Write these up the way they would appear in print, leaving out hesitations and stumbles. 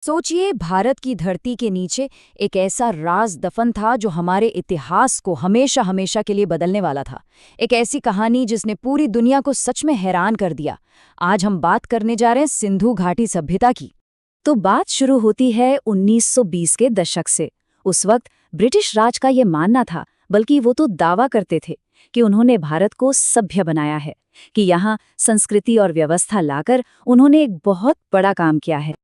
सोचिए, भारत की धरती के नीचे एक ऐसा राज दफन था जो हमारे इतिहास को हमेशा हमेशा के लिए बदलने वाला था। एक ऐसी कहानी जिसने पूरी दुनिया को सच में हैरान कर दिया। आज हम बात करने जा रहे हैं सिंधु घाटी सभ्यता की। तो बात शुरू होती है 1920 के दशक से। उस वक्त ब्रिटिश राज का ये मानना था, बल्कि वो तो दावा करते थे कि उन्होंने भारत को सभ्य बनाया है, कि यहाँ संस्कृति और व्यवस्था लाकर उन्होंने एक बहुत बड़ा काम किया है।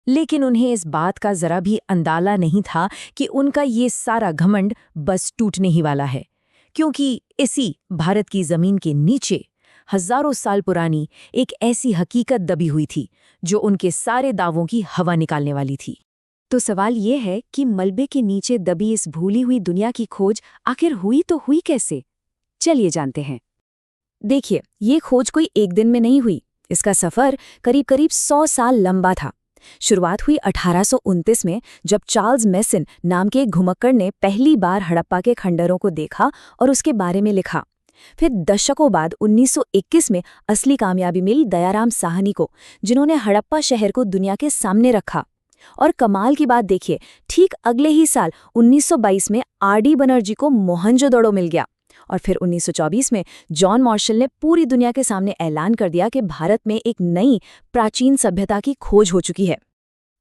लेकिन उन्हें इस बात का जरा भी अंदाजा नहीं था कि उनका ये सारा घमंड बस टूटने ही वाला है, क्योंकि इसी भारत की जमीन के नीचे हजारों साल पुरानी एक ऐसी हकीकत दबी हुई थी जो उनके सारे दावों की हवा निकालने वाली थी। तो सवाल ये है कि मलबे के नीचे दबी इस भूली हुई दुनिया की खोज आखिर हुई तो हुई कैसे? चलिए जानते हैं। देखिए, ये खोज कोई एक दिन में नहीं हुई। इसका सफर करीब करीब 100 साल लंबा था। शुरुआत हुई 1829 में, जब चार्ल्स मेसन नाम के एक घुमक्कड़ ने पहली बार हड़प्पा के खंडरों को देखा और उसके बारे में लिखा। फिर दशकों बाद 1921 में असली कामयाबी मिली दयाराम साहनी को, जिन्होंने हड़प्पा शहर को दुनिया के सामने रखा। और कमाल की बात देखिए, ठीक अगले ही साल 1922 में आर.डी. बनर्जी को मोहनजोदड़ो मिल गया। और फिर 1924 में जॉन मार्शल ने पूरी दुनिया के सामने ऐलान कर दिया कि भारत में एक नई प्राचीन सभ्यता की खोज हो चुकी है।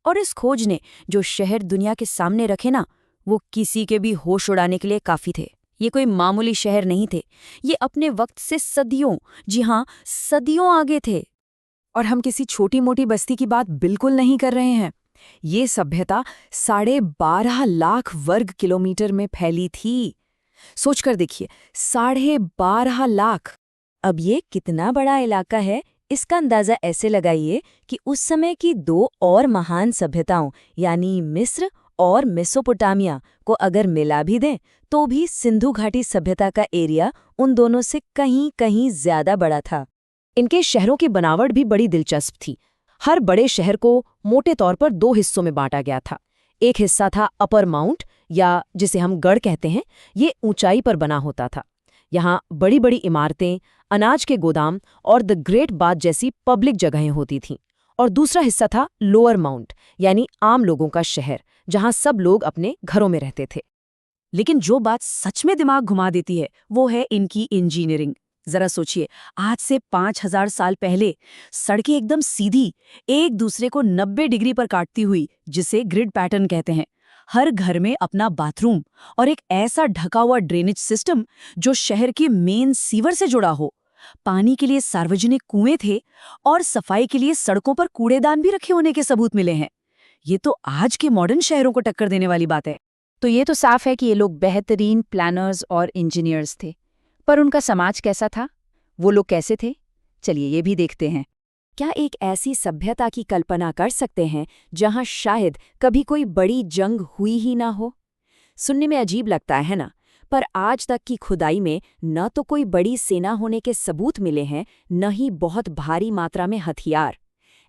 और इस खोज ने जो शहर दुनिया के सामने रखे ना, वो किसी के भी होश उड़ाने के लिए काफी थे। ये कोई मामूली शहर नहीं थे, ये अपने वक्त से सदियों, जी हाँ, सदियों आगे थे। और हम किसी छोटी मोटी बस्ती की बात बिल्कुल नहीं कर रहे हैं। ये सभ्यता 12.5 लाख वर्ग किलोमीटर में फैली थी। सोचकर देखिए, 12.5 लाख। अब ये कितना बड़ा इलाका है, इसका अंदाजा ऐसे लगाइए कि उस समय की दो और महान सभ्यताओं यानी मिस्र और मेसोपोटामिया को अगर मिला भी दें तो भी सिंधु घाटी सभ्यता का एरिया उन दोनों से कहीं कहीं ज्यादा बड़ा था। इनके शहरों की बनावट भी बड़ी दिलचस्प थी। हर बड़े शहर को मोटे तौर पर 2 हिस्सों में बांटा गया था। एक हिस्सा था अपर माउंट, या जिसे हम गढ़ कहते हैं। ये ऊंचाई पर बना होता था। यहाँ बड़ी बड़ी इमारतें, अनाज के गोदाम और द ग्रेट बाथ जैसी पब्लिक जगहें होती थीं। और दूसरा हिस्सा था लोअर माउंट, यानी आम लोगों का शहर, जहाँ सब लोग अपने घरों में रहते थे। लेकिन जो बात सच में दिमाग घुमा देती है वो है इनकी इंजीनियरिंग। जरा सोचिए, आज से 5000 साल पहले सड़कें एकदम सीधी, एक दूसरे को 90 डिग्री पर काटती हुई, जिसे ग्रिड पैटर्न कहते हैं। हर घर में अपना बाथरूम और एक ऐसा ढका हुआ ड्रेनेज सिस्टम जो शहर के मेन सीवर से जुड़ा हो। पानी के लिए सार्वजनिक कुएं थे और सफाई के लिए सड़कों पर कूड़ेदान भी रखे होने के सबूत मिले हैं। ये तो आज के मॉडर्न शहरों को टक्कर देने वाली बात है। तो ये तो साफ है कि ये लोग बेहतरीन प्लानर्स और इंजीनियर्स थे। पर उनका समाज कैसा था? वो लोग कैसे थे? चलिए ये भी देखते हैं। क्या एक ऐसी सभ्यता की कल्पना कर सकते हैं जहां शायद कभी कोई बड़ी जंग हुई ही ना हो? सुनने में अजीब लगता है ना, पर आज तक की खुदाई में न तो कोई बड़ी सेना होने के सबूत मिले हैं, न ही बहुत भारी मात्रा में हथियार।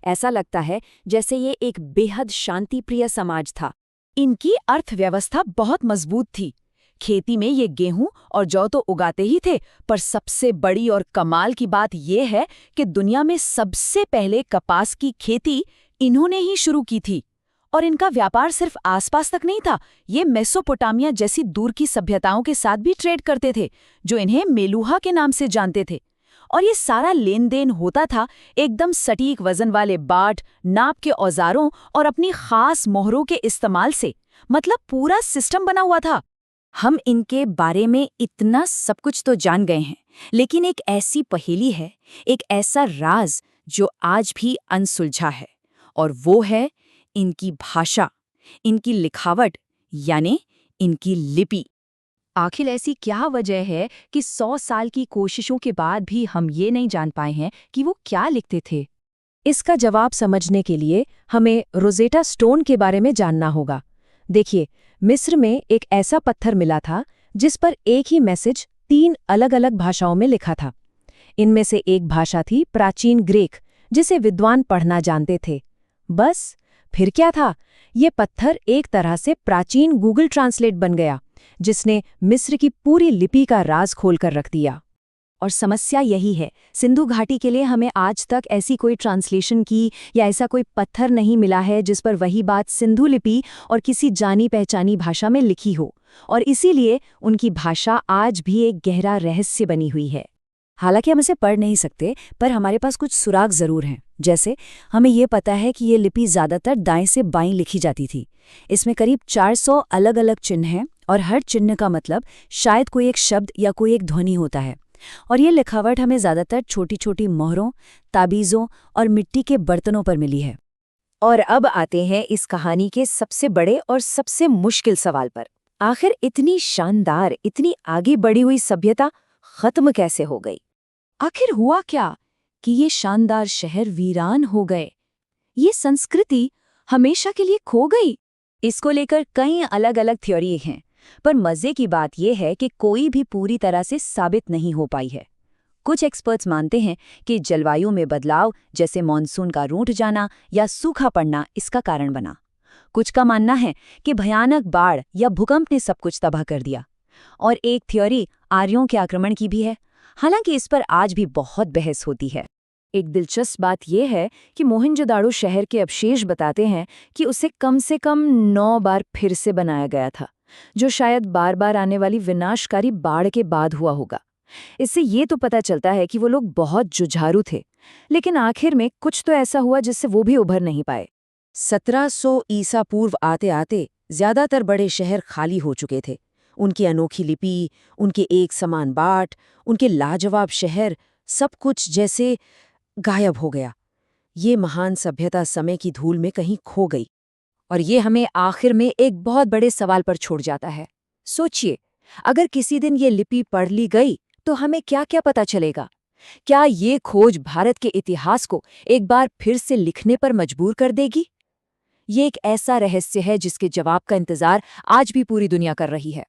ऐसा लगता है जैसे ये एक बेहद शांतिप्रिय समाज था। इनकी अर्थव्यवस्था बहुत मजबूत थी। खेती में ये गेहूं और जौ तो उगाते ही थे, पर सबसे बड़ी और कमाल की बात ये है कि दुनिया में सबसे पहले कपास की खेती इन्होंने ही शुरू की थी। और इनका व्यापार सिर्फ आसपास तक नहीं था, ये मेसोपोटामिया जैसी दूर की सभ्यताओं के साथ भी ट्रेड करते थे, जो इन्हें मेलुहा के नाम से जानते थे। और ये सारा लेन देन होता था एकदम सटीक वजन वाले बाट, नाप के औजारों और अपनी खास मोहरों के इस्तेमाल से। मतलब पूरा सिस्टम बना हुआ था। हम इनके बारे में इतना सब कुछ तो जान गए हैं, लेकिन एक ऐसी पहेली है, एक ऐसा राज जो आज भी अनसुलझा है, और वो है इनकी भाषा, इनकी लिखावट, यानी इनकी लिपि। आखिर ऐसी क्या वजह है कि 100 साल की कोशिशों के बाद भी हम ये नहीं जान पाए हैं कि वो क्या लिखते थे? इसका जवाब समझने के लिए हमें रोज़ेटा स्टोन के बारे में जानना होगा। देखिए, मिस्र में एक ऐसा पत्थर मिला था जिस पर एक ही मैसेज 3 अलग-अलग भाषाओं में लिखा था। इनमें से एक भाषा थी प्राचीन ग्रीक, जिसे विद्वान पढ़ना जानते थे। बस, फिर क्या था? ये पत्थर एक तरह से प्राचीन गूगल ट्रांसलेट बन गया, जिसने मिस्र की पूरी लिपि का राज खोलकर रख दिया। और समस्या यही है, सिंधु घाटी के लिए हमें आज तक ऐसी कोई ट्रांसलेशन की या ऐसा कोई पत्थर नहीं मिला है जिस पर वही बात सिंधु लिपि और किसी जानी पहचानी भाषा में लिखी हो, और इसीलिए उनकी भाषा आज भी एक गहरा रहस्य बनी हुई है। हालांकि हम इसे पढ़ नहीं सकते, पर हमारे पास कुछ सुराग जरूर हैं। जैसे हमें ये पता है कि ये लिपि ज्यादातर दाएं से बाईं लिखी जाती थी। इसमें करीब 400 अलग अलग चिन्ह हैं और हर चिन्ह का मतलब शायद कोई एक शब्द या कोई एक ध्वनि होता है। और ये लिखावट हमें ज्यादातर छोटी छोटी मोहरों, ताबीज़ों और मिट्टी के बर्तनों पर मिली है। और अब आते हैं इस कहानी के सबसे बड़े और सबसे मुश्किल सवाल पर। आखिर इतनी शानदार, इतनी आगे बढ़ी हुई सभ्यता खत्म कैसे हो गई? आखिर हुआ क्या कि ये शानदार शहर वीरान हो गए? ये संस्कृति हमेशा के लिए खो गई? इसको लेकर कई अलग अलग थ्योरी हैं, पर मजे की बात यह है कि कोई भी पूरी तरह से साबित नहीं हो पाई है। कुछ एक्सपर्ट्स मानते हैं कि जलवायु में बदलाव, जैसे मॉनसून का रूठ जाना या सूखा पड़ना, इसका कारण बना। कुछ का मानना है कि भयानक बाढ़ या भूकंप ने सब कुछ तबाह कर दिया। और एक थ्योरी आर्यों के आक्रमण की भी है, हालांकि इस पर आज भी बहुत बहस होती है। एक दिलचस्प बात यह है कि मोहनजोदाड़ो शहर के अवशेष बताते हैं कि उसे कम से कम 9 बार फिर से बनाया गया था, जो शायद बार बार आने वाली विनाशकारी बाढ़ के बाद हुआ होगा। इससे ये तो पता चलता है कि वो लोग बहुत जुझारू थे, लेकिन आखिर में कुछ तो ऐसा हुआ जिससे वो भी उभर नहीं पाए। 1700 ईसा पूर्व आते आते ज्यादातर बड़े शहर खाली हो चुके थे। उनकी अनोखी लिपि, उनके एक समान बाट, उनके लाजवाब शहर, सब कुछ जैसे गायब हो गया। ये महान सभ्यता समय की धूल में कहीं खो गई। और ये हमें आखिर में एक बहुत बड़े सवाल पर छोड़ जाता है। सोचिए, अगर किसी दिन ये लिपि पढ़ ली गई तो हमें क्या क्या पता चलेगा? क्या ये खोज भारत के इतिहास को एक बार फिर से लिखने पर मजबूर कर देगी? ये एक ऐसा रहस्य है जिसके जवाब का इंतजार आज भी पूरी दुनिया कर रही है।